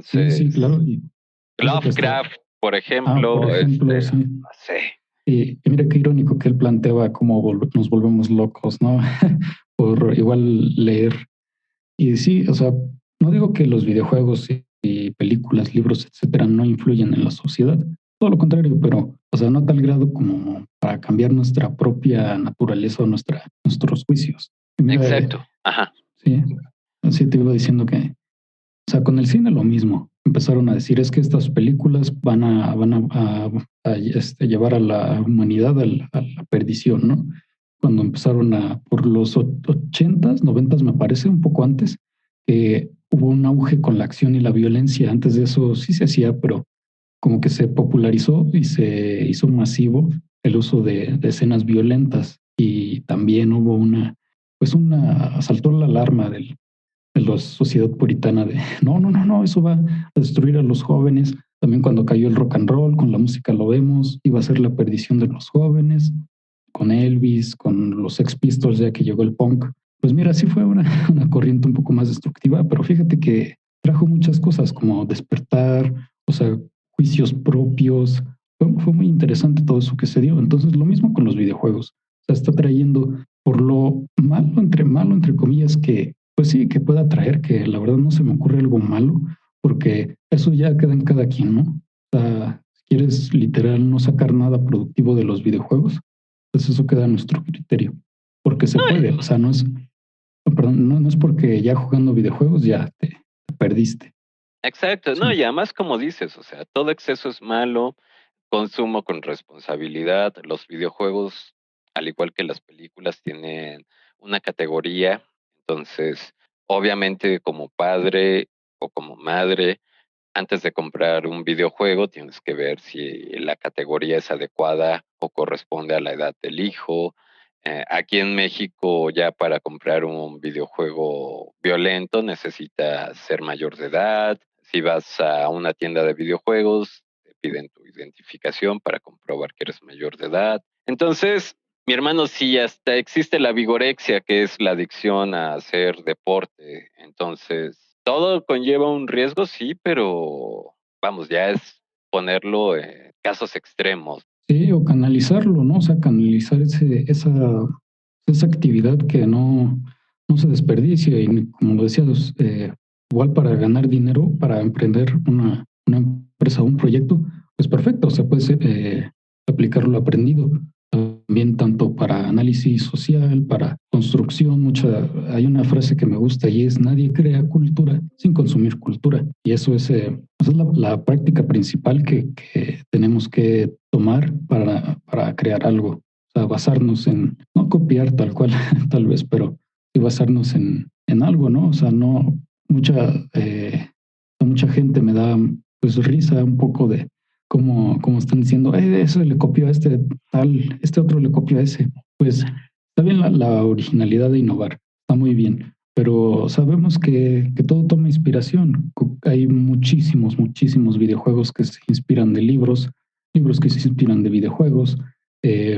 [SPEAKER 3] Sí, sí,
[SPEAKER 2] Entonces,
[SPEAKER 3] claro. Y eso que hasta,
[SPEAKER 2] Lovecraft, por
[SPEAKER 3] por
[SPEAKER 2] ejemplo,
[SPEAKER 3] ejemplo,
[SPEAKER 2] no
[SPEAKER 3] sí.
[SPEAKER 2] sé.
[SPEAKER 3] Y mira qué irónico que él planteaba cómo nos volvemos locos, ¿no? Por igual leer. Y sí, o sea, no digo que los videojuegos y películas, libros, etcétera, no influyen en la sociedad. Todo lo contrario, pero, o sea, no a tal grado como para cambiar nuestra propia naturaleza o nuestros juicios. Y mira,
[SPEAKER 2] Exacto. Ajá.
[SPEAKER 3] sí, así te iba diciendo que, o sea, con el cine lo mismo. Empezaron a decir es que estas películas van a llevar a la humanidad a la perdición, ¿no? Cuando empezaron por los ochentas, noventas, me parece, un poco antes, hubo un auge con la acción y la violencia. Antes de eso sí se hacía, pero como que se popularizó y se hizo masivo el uso de escenas violentas. Y también hubo saltó la alarma de la sociedad puritana de no, no, no, no, eso va a destruir a los jóvenes. También cuando cayó el rock and roll, con la música lo vemos, iba a ser la perdición de los jóvenes, con Elvis, con los Sex Pistols, ya que llegó el punk. Pues mira, sí fue una corriente un poco más destructiva, pero fíjate que trajo muchas cosas como despertar, o sea, juicios propios. Fue muy interesante todo eso que se dio. Entonces, lo mismo con los videojuegos. O sea, está trayendo por lo malo, entre comillas, que pues sí, que pueda traer, que la verdad no se me ocurre algo malo, porque eso ya queda en cada quien, ¿no? O sea, si quieres literal no sacar nada productivo de los videojuegos, pues eso queda a nuestro criterio, porque se
[SPEAKER 2] No,
[SPEAKER 3] puede, o sea, perdón, no es porque ya jugando videojuegos ya te perdiste.
[SPEAKER 2] exacto, no,
[SPEAKER 3] Sí,
[SPEAKER 2] y además como dices, o sea, todo exceso es malo, consumo con responsabilidad, los videojuegos, al igual que las películas, tienen una categoría, entonces, obviamente como padre o como madre, antes de comprar un videojuego, tienes que ver si la categoría es adecuada o corresponde a la edad del hijo. Aquí en México, ya para comprar un videojuego violento, necesitas ser mayor de edad. Si vas a una tienda de videojuegos, te piden tu identificación para comprobar que eres mayor de edad. Entonces, mi hermano, sí, hasta existe la vigorexia, que es la adicción a hacer deporte. Entonces, todo conlleva un riesgo, sí, pero vamos, ya es ponerlo en casos extremos.
[SPEAKER 3] sí, o canalizarlo, ¿no? O sea, canalizar esa actividad que no se desperdicia y como lo decías, igual para ganar dinero, para emprender una empresa o un proyecto, pues perfecto, o sea, puedes aplicar lo aprendido también tanto para análisis social, para construcción. Hay una frase que me gusta y es nadie crea cultura sin consumir cultura. Y eso esa es la práctica principal que tenemos que tomar para crear algo. O sea, basarnos no copiar tal cual, tal vez, pero sí basarnos en algo, ¿no? O sea, no, mucha gente me da pues risa un poco de cómo están diciendo, eso le copió a este tal, este otro le copió a ese. Pues está bien la originalidad de innovar, está muy bien, pero sabemos que todo toma inspiración. Hay muchísimos videojuegos que se inspiran de libros, libros que se inspiran de videojuegos,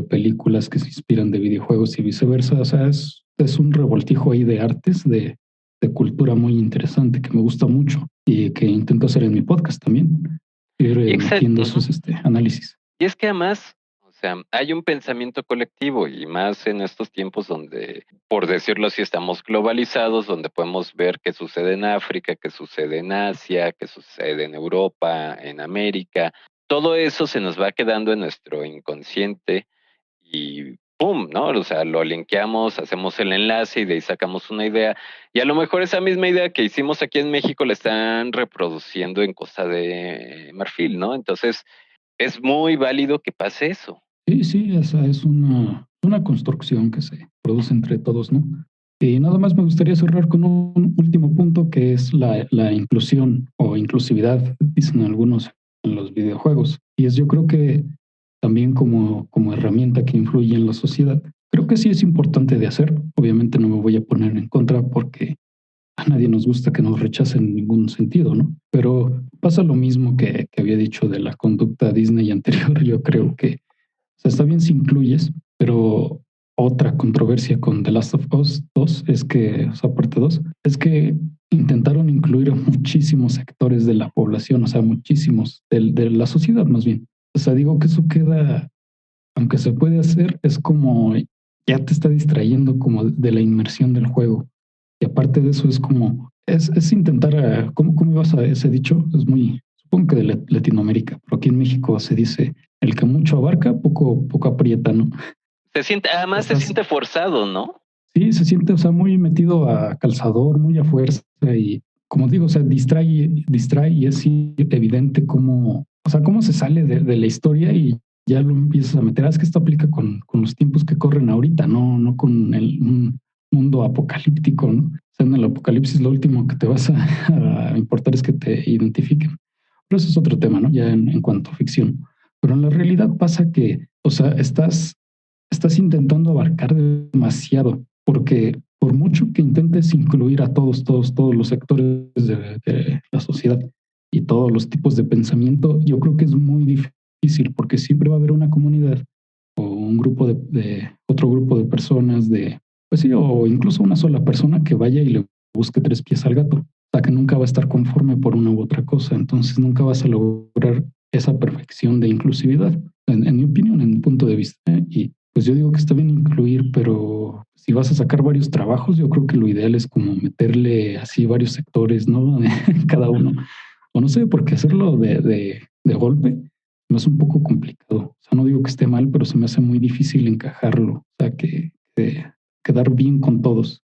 [SPEAKER 3] películas que se inspiran de videojuegos y viceversa. O sea, es un revoltijo ahí de artes, de cultura muy interesante que me gusta mucho y que intento hacer en mi podcast también, ir
[SPEAKER 2] Y
[SPEAKER 3] metiendo
[SPEAKER 2] ujú.
[SPEAKER 3] esos análisis.
[SPEAKER 2] Y es que además, o sea, hay un pensamiento colectivo y más en estos tiempos donde, por decirlo así, estamos globalizados, donde podemos ver qué sucede en África, qué sucede en Asia, qué sucede en Europa, en América. Todo eso se nos va quedando en nuestro inconsciente y ¡pum!, ¿no? O sea, lo linkeamos, hacemos el enlace y de ahí sacamos una idea. Y a lo mejor esa misma idea que hicimos aquí en México la están reproduciendo en Costa de Marfil, ¿no? Entonces, es muy válido que pase eso.
[SPEAKER 3] Sí, sí, esa es una construcción que se produce entre todos, ¿no? Y nada más me gustaría cerrar con un último punto que es la inclusión o inclusividad, dicen algunos en los videojuegos. Y es yo creo que también como herramienta que influye en la sociedad. Creo que sí es importante de hacer. Obviamente no me voy a poner en contra porque a nadie nos gusta que nos rechacen en ningún sentido, ¿no? Pero pasa lo mismo que había dicho de la conducta Disney anterior. Yo creo que o sea, está bien si incluyes, pero otra controversia con The Last of Us 2 es que, o sea, parte 2, es que intentaron incluir a muchísimos sectores de la población, o sea, muchísimos, de la sociedad más bien. O sea, digo que eso queda, aunque se puede hacer, es como ya te está distrayendo como de la inmersión del juego. Y aparte de eso es como, es intentar, ¿cómo ibas a ese dicho? Es muy, supongo que de Latinoamérica, pero aquí en México se dice, el que mucho abarca, poco aprieta, ¿no?
[SPEAKER 2] Se siente, además se
[SPEAKER 3] Estás,
[SPEAKER 2] siente forzado, ¿no?
[SPEAKER 3] sí, se siente, o sea, muy metido a calzador, muy a fuerza y, como digo, o sea, distrae y es sí evidente cómo, o sea, cómo se sale de la historia y ya lo empiezas a meter. Es que esto aplica con los tiempos que corren ahorita, no con un mundo apocalíptico, ¿no? O sea, en el apocalipsis lo último que te vas a importar es que te identifiquen. Pero eso es otro tema, ¿no? Ya en cuanto a ficción. Pero en la realidad pasa que, o sea, estás intentando abarcar demasiado, porque por mucho que intentes incluir a todos los sectores de la sociedad y todos los tipos de pensamiento, yo creo que es muy difícil, porque siempre va a haber una comunidad o un grupo otro grupo de personas pues sí, o incluso una sola persona que vaya y le busque tres pies al gato. O sea, que nunca va a estar conforme por una u otra cosa. Entonces nunca vas a lograr esa perfección de inclusividad, en mi opinión, en mi punto de vista. Y pues yo digo que está bien incluir, pero si vas a sacar varios trabajos, yo creo que lo ideal es como meterle así varios sectores, ¿no? Cada uno. O no sé, porque hacerlo de golpe me es un poco complicado. O sea, no digo que esté mal, pero se me hace muy difícil encajarlo. O sea, que quedar bien con todos.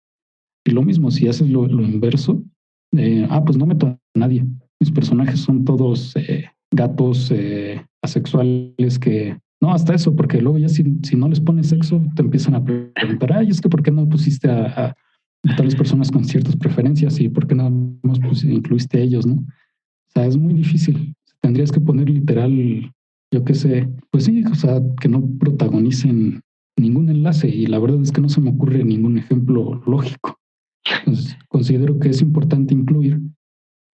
[SPEAKER 3] Y lo mismo, si haces lo inverso, pues no meto a nadie. Mis personajes son todos gatos asexuales que... No, hasta eso, porque luego ya si no les pones sexo, te empiezan a preguntar, ay, es que ¿por qué no pusiste a tales personas con ciertas preferencias y por qué no más pues, incluiste a ellos, ¿no? O sea, es muy difícil. Tendrías que poner literal, yo qué sé, pues sí, o sea, que no protagonicen ningún enlace y la verdad es que no se me ocurre ningún ejemplo lógico. Entonces, considero que es importante incluir,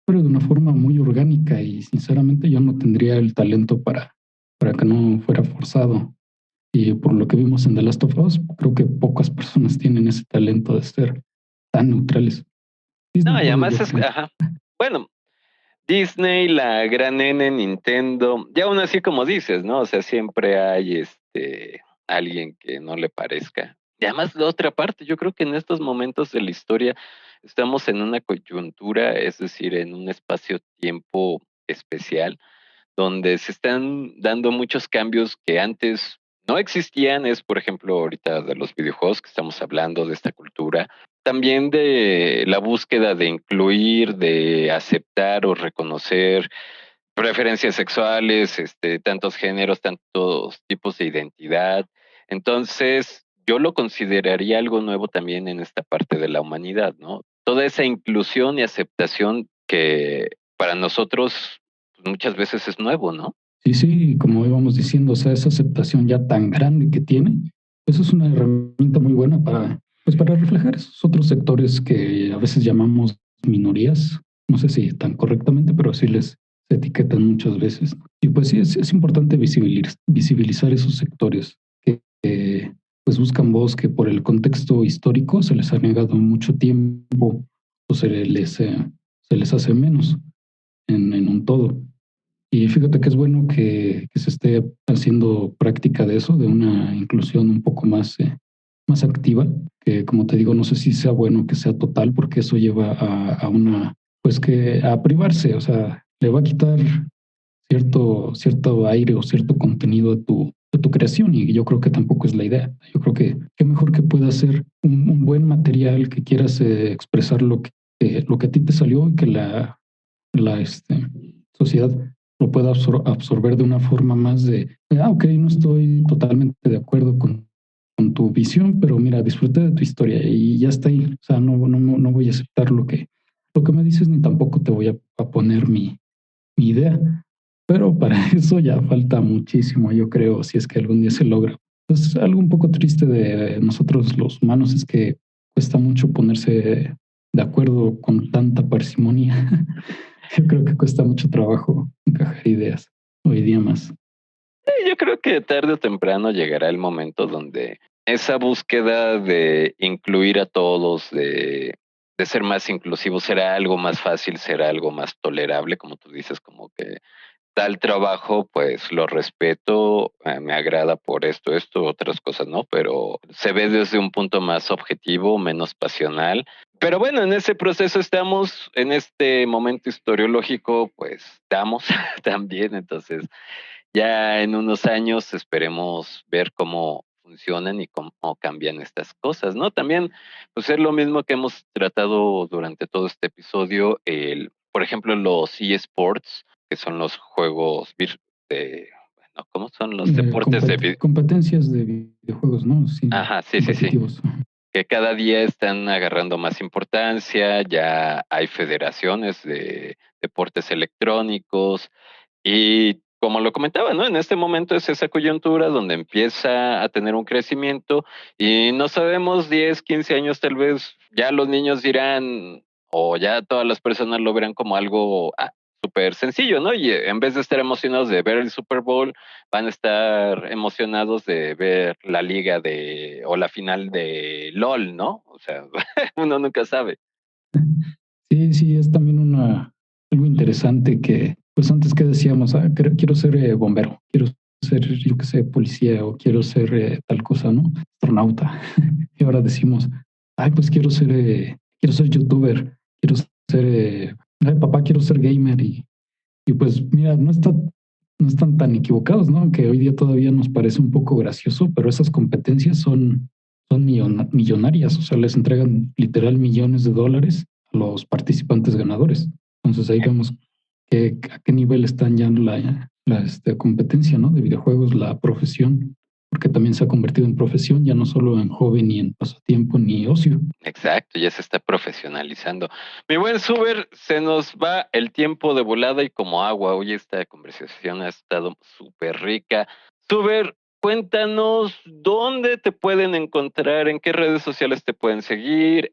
[SPEAKER 3] pero de una forma muy orgánica y sinceramente yo no tendría el talento para que no fuera forzado. Y por lo que vimos en The Last of Us, creo que pocas personas tienen ese talento de ser tan neutrales. Disney
[SPEAKER 2] No, y
[SPEAKER 3] puede,
[SPEAKER 2] además
[SPEAKER 3] yo
[SPEAKER 2] es,
[SPEAKER 3] creo.
[SPEAKER 2] ajá. Bueno, Disney, la gran N, Nintendo, y aún así como dices, ¿no? O sea, siempre hay alguien que no le parezca. Y además la otra parte, yo creo que en estos momentos de la historia estamos en una coyuntura, es decir, en un espacio-tiempo especial, donde se están dando muchos cambios que antes no existían. Es, por ejemplo, ahorita de los videojuegos que estamos hablando, de esta cultura, también de la búsqueda de incluir, de aceptar o reconocer preferencias sexuales, tantos géneros, tantos tipos de identidad. Entonces, yo lo consideraría algo nuevo también en esta parte de la humanidad, ¿no? Toda esa inclusión y aceptación que para nosotros pues, muchas veces es nuevo, ¿no?
[SPEAKER 3] Sí, sí, como íbamos diciendo, o sea, esa aceptación ya tan grande que tiene, eso es una herramienta muy buena pues para reflejar esos otros sectores que a veces llamamos minorías, no sé si tan correctamente, pero sí les se etiquetan muchas veces. Y pues sí, es importante visibilizar esos sectores que, pues buscan voz que por el contexto histórico se les ha negado mucho tiempo o se les hace menos en un todo. Y fíjate que es bueno que se esté haciendo práctica de eso, de una inclusión un poco más activa, que como te digo, no sé si sea bueno que sea total, porque eso lleva pues que a privarse, o sea, le va a quitar cierto aire o cierto contenido tu creación, y yo creo que tampoco es la idea. Yo creo que qué mejor que pueda ser un buen material que quieras expresar lo que a ti te salió y que la sociedad lo pueda absorber de una forma más ok, no estoy totalmente de acuerdo con tu visión, pero mira, disfruté de tu historia y ya está ahí. O sea, no voy a aceptar lo que me dices, ni tampoco te voy a poner mi idea. Pero para eso ya falta muchísimo, yo creo, si es que algún día se logra. Pues algo un poco triste de nosotros los humanos es que cuesta mucho ponerse de acuerdo con tanta parsimonia. Yo creo que cuesta mucho trabajo encajar ideas o idiomas.
[SPEAKER 2] Yo creo que tarde o temprano llegará el momento donde esa búsqueda de incluir a todos, de ser más inclusivo, será algo más fácil, será algo más tolerable, como tú dices, como que tal trabajo, pues lo respeto, me agrada por esto, otras cosas, ¿no? Pero se ve desde un punto más objetivo, menos pasional. Pero bueno, en ese proceso estamos, en este momento historiológico, pues estamos también, entonces ya en unos años esperemos ver cómo funcionan y cómo cambian estas cosas, ¿no? También, pues es lo mismo que hemos tratado durante todo este episodio, por ejemplo, los eSports, que son los juegos bueno, ¿cómo son los deportes
[SPEAKER 3] competencias de videojuegos, ¿no? Sí,
[SPEAKER 2] Ajá, sí,
[SPEAKER 3] competitivos.
[SPEAKER 2] Sí. Que cada día están agarrando más importancia, ya hay federaciones de deportes electrónicos y como lo comentaba, ¿no? En este momento es esa coyuntura donde empieza a tener un crecimiento y no sabemos 10, 15 años tal vez ya los niños dirán o ya todas las personas lo verán como algo súper sencillo, ¿no? Y en vez de estar emocionados de ver el Super Bowl, van a estar emocionados de ver la liga o la final de LOL, ¿no? O sea, uno nunca sabe.
[SPEAKER 3] Sí, es también algo interesante que, pues antes que decíamos, quiero ser bombero, quiero ser, yo qué sé, policía o quiero ser tal cosa, ¿no? Astronauta. Y ahora decimos, pues quiero ser youtuber, quiero ser, papá, quiero ser gamer y pues mira, no están tan equivocados, ¿no? Que hoy día todavía nos parece un poco gracioso, pero esas competencias son millonarias, o sea, les entregan literal millones de dólares a los participantes ganadores. Entonces ahí vemos a qué nivel están ya la competencia, ¿no? De videojuegos, la profesión, porque también se ha convertido en profesión, ya no solo en hobby, ni en pasatiempo, ni ocio.
[SPEAKER 2] Exacto, ya se está profesionalizando. Mi buen Suber, se nos va el tiempo de volada y como agua. Hoy esta conversación ha estado súper rica. Suber, cuéntanos dónde te pueden encontrar, en qué redes sociales te pueden seguir,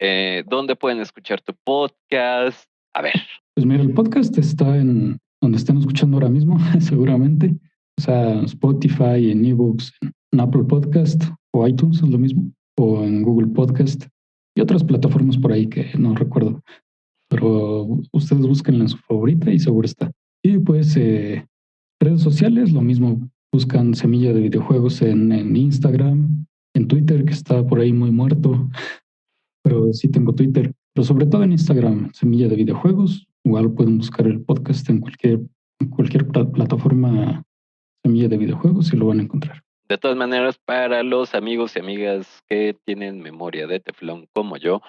[SPEAKER 2] dónde pueden escuchar tu podcast. A ver.
[SPEAKER 3] Pues mira, el podcast está en donde estén escuchando ahora mismo, seguramente. O sea, Spotify, en eBooks, en Apple Podcast o iTunes, es lo mismo, o en Google Podcast y otras plataformas por ahí que no recuerdo. Pero ustedes búsquenla en su favorita y seguro está. Y pues redes sociales, lo mismo. Buscan Semilla de Videojuegos en Instagram, en Twitter, que está por ahí muy muerto, pero sí tengo Twitter. Pero sobre todo en Instagram, Semilla de Videojuegos. Igual pueden buscar el podcast en cualquier plataforma Semilla de Videojuegos y lo van a encontrar.
[SPEAKER 2] De todas maneras, para los amigos y amigas que tienen memoria de teflón como yo,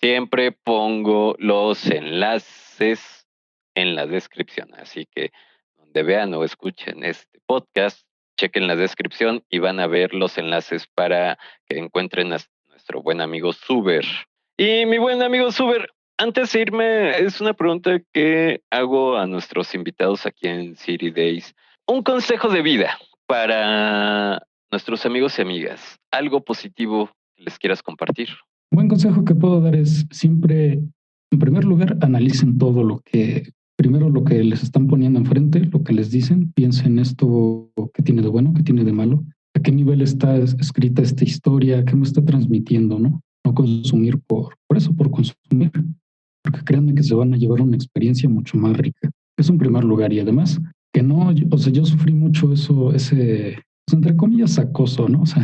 [SPEAKER 2] siempre pongo los enlaces en la descripción. Así que donde vean o escuchen este podcast, chequen la descripción y van a ver los enlaces para que encuentren a nuestro buen amigo Suber. Y mi buen amigo Suber, antes de irme, es una pregunta que hago a nuestros invitados aquí en City Days. Un consejo de vida para nuestros amigos y amigas. Algo positivo que les quieras compartir.
[SPEAKER 3] Un buen consejo que puedo dar es siempre, en primer lugar, analicen primero lo que les están poniendo enfrente, lo que les dicen, piensen esto, qué tiene de bueno, qué tiene de malo, a qué nivel está escrita esta historia, qué me está transmitiendo, ¿no? No consumir por consumir, porque créanme que se van a llevar una experiencia mucho más rica. Es un primer lugar y además que no, yo sufrí mucho ese pues, entre comillas, acoso, ¿no? O sea,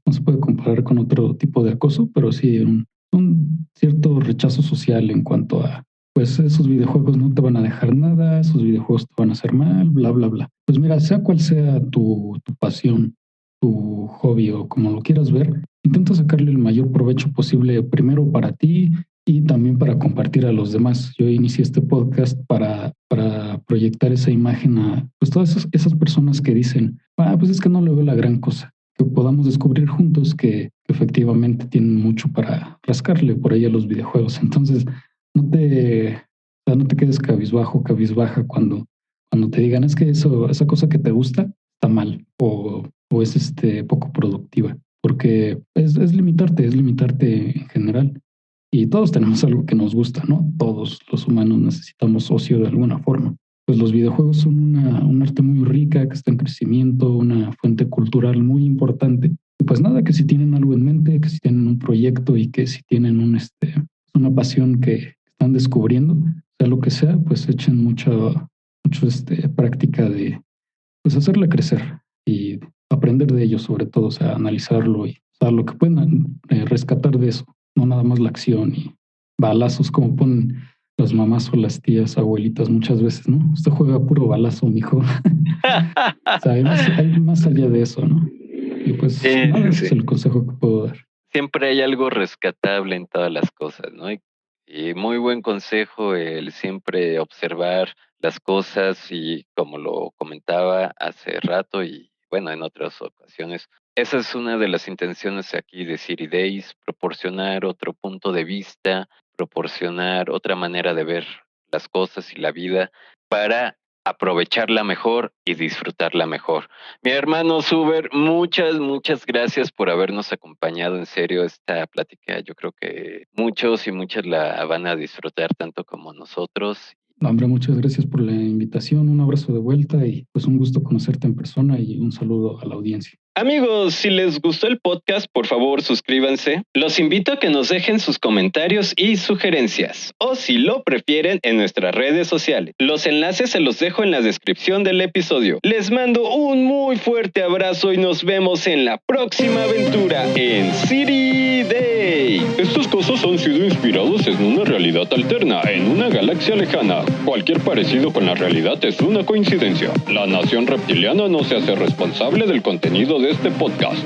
[SPEAKER 3] no se puede comparar con otro tipo de acoso, pero sí un cierto rechazo social en cuanto a, pues esos videojuegos no te van a dejar nada, esos videojuegos te van a hacer mal, bla, bla, bla. Pues mira, sea cual sea tu pasión, tu hobby o como lo quieras ver, intenta sacarle el mayor provecho posible primero para ti y también para compartir a los demás. Yo inicié este podcast para proyectar esa imagen a pues todas esas personas que dicen, pues es que no le veo la gran cosa, que podamos descubrir juntos que efectivamente tienen mucho para rascarle por ahí a los videojuegos. Entonces, no te quedes cabizbaja cuando te digan es que esa cosa que te gusta está mal o es poco productiva, porque es limitarte en general. Y todos tenemos algo que nos gusta, ¿no? Todos los humanos necesitamos ocio de alguna forma. Pues los videojuegos son un arte muy rica, que está en crecimiento, una fuente cultural muy importante. Y pues nada, que si tienen algo en mente, que si tienen un proyecto y que si tienen una pasión que están descubriendo, sea lo que sea, pues echen mucho práctica de pues hacerla crecer y aprender de ello sobre todo, o sea, analizarlo y lo que puedan rescatar de eso, no nada más la acción y balazos como ponen las mamás o las tías, abuelitas muchas veces, ¿no? Usted juega puro balazo, mijo. O sea, hay más allá de eso, ¿no? Y pues nada, ese es el consejo que puedo dar.
[SPEAKER 2] Siempre hay algo rescatable en todas las cosas, ¿no? Y muy buen consejo el siempre observar las cosas y como lo comentaba hace rato y bueno, en otras ocasiones, esa es una de las intenciones aquí de City Days, proporcionar otro punto de vista, proporcionar otra manera de ver las cosas y la vida para aprovecharla mejor y disfrutarla mejor. Mi hermano Suber, muchas gracias por habernos acompañado. En serio, esta plática yo creo que muchos y muchas la van a disfrutar tanto como nosotros.
[SPEAKER 3] No, hombre, muchas gracias por la invitación, un abrazo de vuelta y pues un gusto conocerte en persona y un saludo a la audiencia.
[SPEAKER 1] Amigos, si les gustó el podcast, por favor suscríbanse. Los invito a que nos dejen sus comentarios y sugerencias, o si lo prefieren, en nuestras redes sociales. Los enlaces se los dejo en la descripción del episodio. Les mando un muy fuerte abrazo y nos vemos en la próxima aventura en City Day. Estos casos han sido inspirados en una realidad alterna, en una galaxia lejana. Cualquier parecido con la realidad es una coincidencia. La nación reptiliana no se hace responsable del contenido de este podcast.